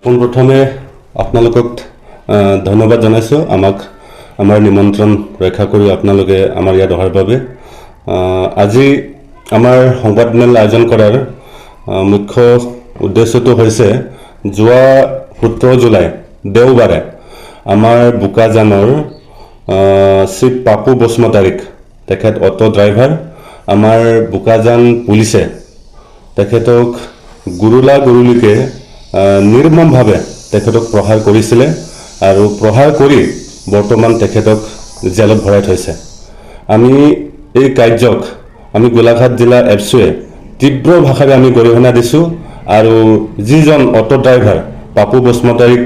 পোনপ্ৰথমে আপোনালোকক ধন্যবাদ জনাইছোঁ আমাক আমাৰ নিমন্ত্ৰণ ৰক্ষা কৰি আপোনালোকে আমাৰ ইয়াত অহাৰ বাবে। আজি আমাৰ সংবাদমেল আয়োজন কৰাৰ মুখ্য উদ্দেশ্যটো হৈছে যোৱা 17 জুলাই দেওবাৰে আমাৰ বোকাজানৰ শ্ৰী পাপু বসুমতাৰীক তেখেত অটো ড্ৰাইভাৰ আমাৰ বোকাজান পুলিচে তেখেতক গুৰুলিকে নিৰ্মমভাৱে তেখেতক প্ৰহাৰ কৰিছিলে আৰু প্ৰহাৰ কৰি বৰ্তমান তেখেতক জেলত ভৰাই থৈছে। আমি এই কাৰ্যক আমি গোলাঘাট জিলা এফচুৱে তীব্ৰ ভাষাৰে আমি গৰিহণা দিছোঁ আৰু যিজন অটো ড্ৰাইভাৰ পাপু বসুমতাৰীক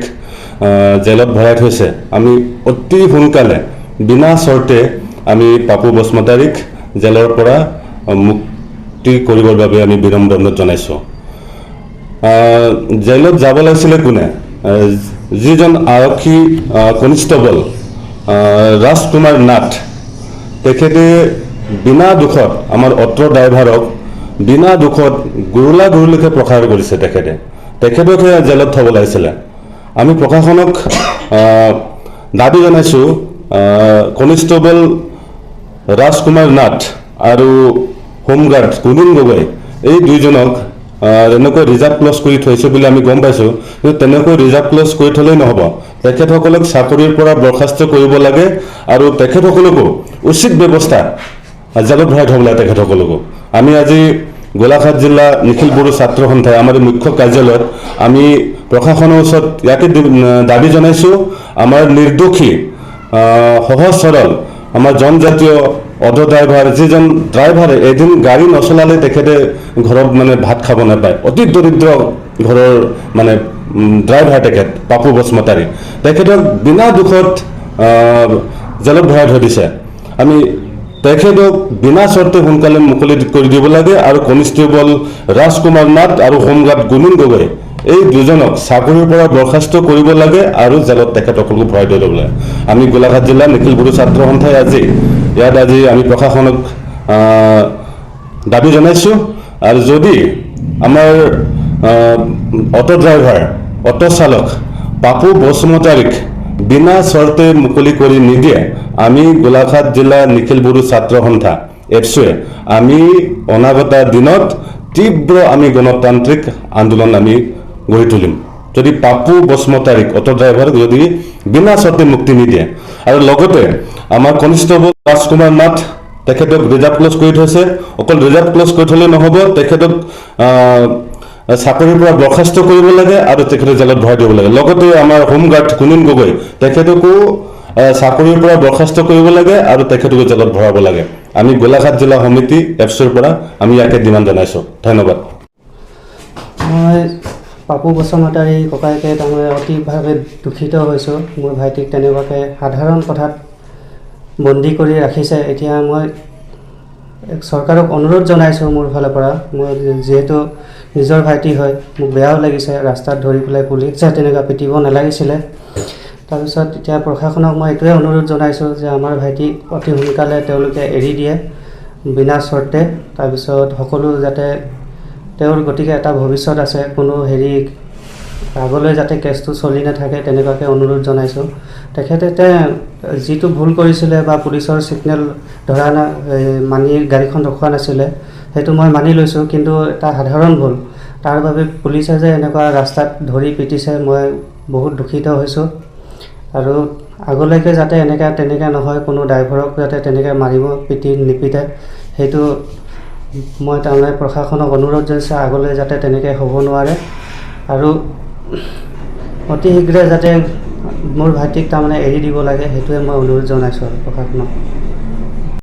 জেলত ভৰাই থৈছে আমি অতি সোনকালে বিনা চৰ্তে আমি পাপু বসুমতাৰীক জেলৰ পৰা মুক্তি কৰিবৰ বাবে আমি বিনম্ৰ অনুৰোধ জনাইছোঁ। জেলত যাব লাগিছিলে কোনে? যিজন আৰক্ষী কনিষ্টেবল ৰাজকুমাৰ নাথ তেখেতে বিনা দুখত আমাৰ অটো ড্ৰাইভাৰক বিনা দুখত গুৰুলিকে প্ৰহাৰ কৰিছে। তেখেতকহে জেলত থব লাগিছিলে। আমি প্ৰশাসনক দাবী জনাইছোঁ কনিষ্টেবল ৰাজকুমাৰ নাথ আৰু হোমগাৰ্ড কুনিন গগৈ এই দুইজনক এনেকৈ ৰিজাৰ্ভ ক্লজ কৰি থৈছে বুলি আমি গম পাইছোঁ। কিন্তু তেনেকৈ ৰিজাৰ্ভ ক্লজ কৰি থ'লেই নহ'ব, তেখেতসকলক চাকৰিৰ পৰা বৰ্খাস্ত কৰিব লাগে আৰু তেখেতসকলকো উচিত ব্যৱস্থা জেলত ভৰাই থ'ব লাগে তেখেতসকলকো। আমি আজি গোলাঘাট জিলা নিখিল বড়ো ছাত্ৰ সন্থাই আমাৰ মুখ্য কাৰ্যালয়ত আমি প্ৰশাসনৰ ওচৰত ইয়াকে দাবী জনাইছোঁ আমাৰ নিৰ্দোষী সহজ সৰল আমাৰ জনজাতীয় অটো ড্ৰাইভাৰ যিজন ড্ৰাইভাৰে এদিন গাড়ী নচলালে তেখেতে ঘৰত ভাত খাব নাপায়, অতি দৰিদ্ৰ ঘৰৰ ড্ৰাইভাৰ তেখেত পাপু বসুমতাৰী তেখেতক বিনা দুখত জেলত ভৰাই থৈ দিছে। আমি তেখেতক বিনা চৰ্তে সোনকালে মুকলি কৰি দিব লাগে আৰু কনিষ্টেবল ৰাজকুমাৰ নাথ আৰু হোমগাৰ্ড কুনিন গগৈ এই দুজনক চাকৰিৰ পৰা বৰ্খাস্ত কৰিব লাগে আৰু জেলত তেখেতসকলক ভৰাই থৈ দিব লাগে। আমি গোলাঘাট জিলা নিখিল বড়ো ছাত্ৰ সন্থাই আজি আমি প্ৰশাসনক দাবী জনাইছোঁ আৰু যদি আমাৰ অটো ড্ৰাইভাৰ অটো চালক পাপু বসুমতাৰীক বিনা চৰ্তে মুকলি কৰি নিদিয়ে আমি গোলাঘাট জিলা নিখিল বড়ো ছাত্ৰ সন্থা এফচুৱে আমি অনাগত দিনত তীব্ৰ আমি গণতান্ত্ৰিক আন্দোলন আমি গঢ়ি তুলিম যদি পাপু বসুমতাৰীক অটো ড্ৰাইভাৰক যদি বিনা চৰ্তে মুক্তি নিদিয়ে। আৰু লগতে আমাৰ কনিষ্টেবল ৰাজকুমাৰ নাথ তেখেতক ৰিজাৰ্ভ ক্লজ কৰি থৈছে। অকল ৰিজাৰ্ভ ক্লজ কৰি থ'লে নহ'ব, তেখেতক চাকৰিৰ পৰা বৰ্খাস্ত কৰিব লাগে আৰু তেখেতক জেলত ভৰাই দিব লাগে। লগতে আমাৰ হোমগাৰ্ড কুনিন গগৈ তেখেতকো চাকৰিৰ পৰা বৰ্খাস্ত কৰিব লাগে আৰু তেখেতকো জেলত ভৰাব লাগে। আমি গোলাঘাট জিলা সমিতি এফচুৰ পৰা আমি ইয়াকে ডিমাণ্ড জনাইছোঁ। ধন্যবাদ। মই পাপু বসুমতাৰী ককায়েকে তাৰমানে অতিভাৱে দূষিত হৈছোঁ। মোৰ ভাইটিক তেনেকুৱাকৈ সাধাৰণ কথাত বন্দী কৰি ৰাখিছে। এতিয়া মই চৰকাৰক অনুৰোধ জনাইছোঁ মোৰ ফালৰ পৰা, মই যিহেতু নিজৰ ভাইটি হয় মোক বেয়াও লাগিছে, ৰাস্তাত ধৰি পেলাই পুলিচে তেনেকুৱা পিটিব নালাগিছিলে। তাৰপিছত এতিয়া প্ৰশাসনক মই এইটোৱে অনুৰোধ জনাইছোঁ যে আমাৰ ভাইটিক অতি সোনকালে তেওঁলোকে এৰি দিয়ে বিনা চৰ্তে। তাৰপিছত সকলো যাতে তেওঁৰ গতিকে এটা ভৱিষ্যত আছে, কোনো আগলৈ যাতে কেছটো চলি নাথাকে তেনেকুৱাকৈ অনুৰোধ জনাইছোঁ। তেখেতে যিটো ভুল কৰিছিলে বা পুলিচৰ ছিগনেল মানি গাড়ীখন ৰখোৱা নাছিলে সেইটো মই মানি লৈছোঁ, কিন্তু এটা সাধাৰণ ভুল, তাৰ বাবে পুলিচে যে এনেকুৱা ৰাস্তাত ধৰি পিটিছে মই বহুত দূষিত হৈছোঁ। আৰু আগলৈকে যাতে তেনেকৈ নহয়, কোনো ড্ৰাইভাৰক যাতে তেনেকৈ মাৰিব নিপিটে সেইটো মই তাৰমানে প্ৰশাসনক অনুৰোধ জনাইছোঁ আগলৈ যাতে তেনেকৈ হ'ব নোৱাৰে আৰু অতি শীঘ্ৰে যাতে মোৰ ভাইটিক তাৰমানে এৰি দিব লাগে সেইটোৱে মই অনুৰোধ জনাইছোঁ আৰু প্ৰশাসনক।